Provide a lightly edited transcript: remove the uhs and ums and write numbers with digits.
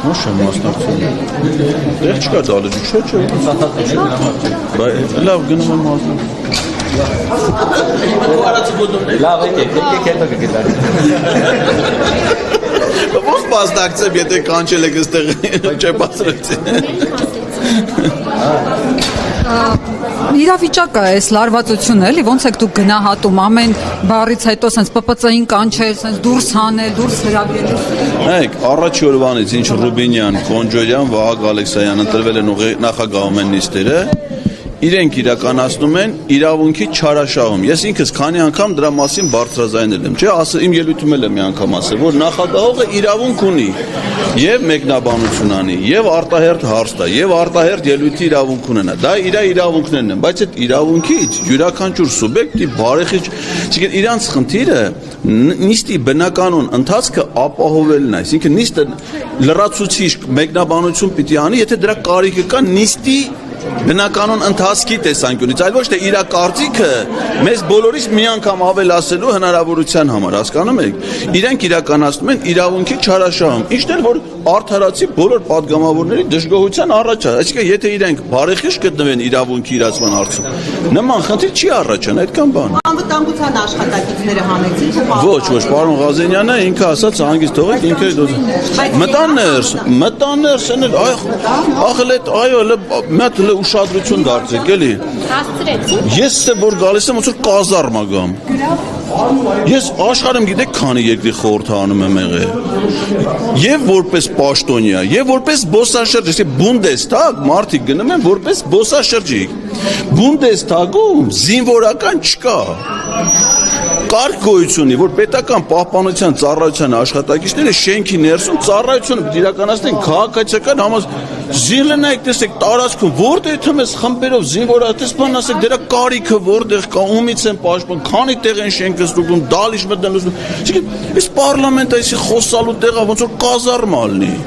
Մոշը մասնակցում։ Դեղ չկա դալեջիկ, չէ՞ չէ։ Լավ գնում եմ ազնիվ։ Լավ եկեք հետո կգիտար։ Ո՞վ մասնակցեմ, եթե կանչել եք այստեղ չեպացրեցի։ Իրավիճակը էս լարվածությունը էլի ոնց եք դուք գնահատում ամեն բառից հետո sense ՊՊՑ-ին կանչել, sense դուրս հանել, դուրս հրավիրել։ Նայեք, առաջի օրվանից ինչ Ռուբինյան, Կոնջորյան, Վահագ Ալեքսայան ընտրվել են նախագահային նիստերը, իրենք իրականացնում են իրավունքի չարաշահում։ Ես ինքս քանի անգամ դրա մասին բարձրաձայնել եմ, չէ՞, իմ ելույթում էլ եմ մի անգամ ասել, որ նախագահողը իրավունք ունի եւ մեկնաբանություն անի, եւ արտահերթ հարց տա, եւ արտահերթ ելույթի իրավունք ունենա։ Դա իր իրավունքներն են, բայց այդ իրավունքից յուրաքանչյուր սուբյեկտի բարեխիղճ, այսինքն իրանց խնդիրը նիստի բնականon ընթացքը ապահովելն է, այսինքն նիստը լրացուցիչ մեկնաբանություն պիտի անի, եթե դրա կարիքը կա նիստի բնականon ընթացքի տեսանկյունից, այլ ոչ թե իր կարծիքը մեզ բոլորիս մի անգամ ավելացելու հնարավորության համար, հասկանում եք, իրենք իրականացնում են իրավունքի չարաշահում, ինչն էլ որ արդարացի բոլոր падգամավորների դժգոհության առաջ է, այսինքն եթե իրենք բարեխիղճ գտնվեն իրավունքի իրացման հարցում, նման խնդիր չի առաջան, այդքան բան։ Անվտանգության աշխատակիցները հանեցին, թե Ոչ, պարոն Ղազենյանը ինքը ասաց հանգիստ թողեք, ինքը մտան ներս, այո, մատ ուշադրություն դարձրեք, էլի։ Ես որ գալիս եմ, ոնց որ կազարմ ագամ։ Ես աշխարհում գիտեք քանի երկրի խորհրդանում եմ եղել։ Եվ որպես պաշտոնյա, եւ որպես զբոսաշրջիկ, Բունդեսթագ մարդիկ գնում են որպես զբոսաշրջիկ։ Բունդեսթագում զինվորական չկա։ Կարգ գոյությունի, որ պետական պահպանության ծառայության աշխատակիցները շենքի ներսում ծառայություն իրականացնեն քաղաքացիական զինլնայք տեսեք տարածքում որտեղ թվում է խմբերով զինվորատես բան ասեք դրա կարիքը որտեղ կա ումից են պաշտպան քանի տեղ են շենքը ստուգում դալիճ մտնելու իսկ պարլամենտ այսի խոսալու տեղը ոնց որ կազարմ ալնի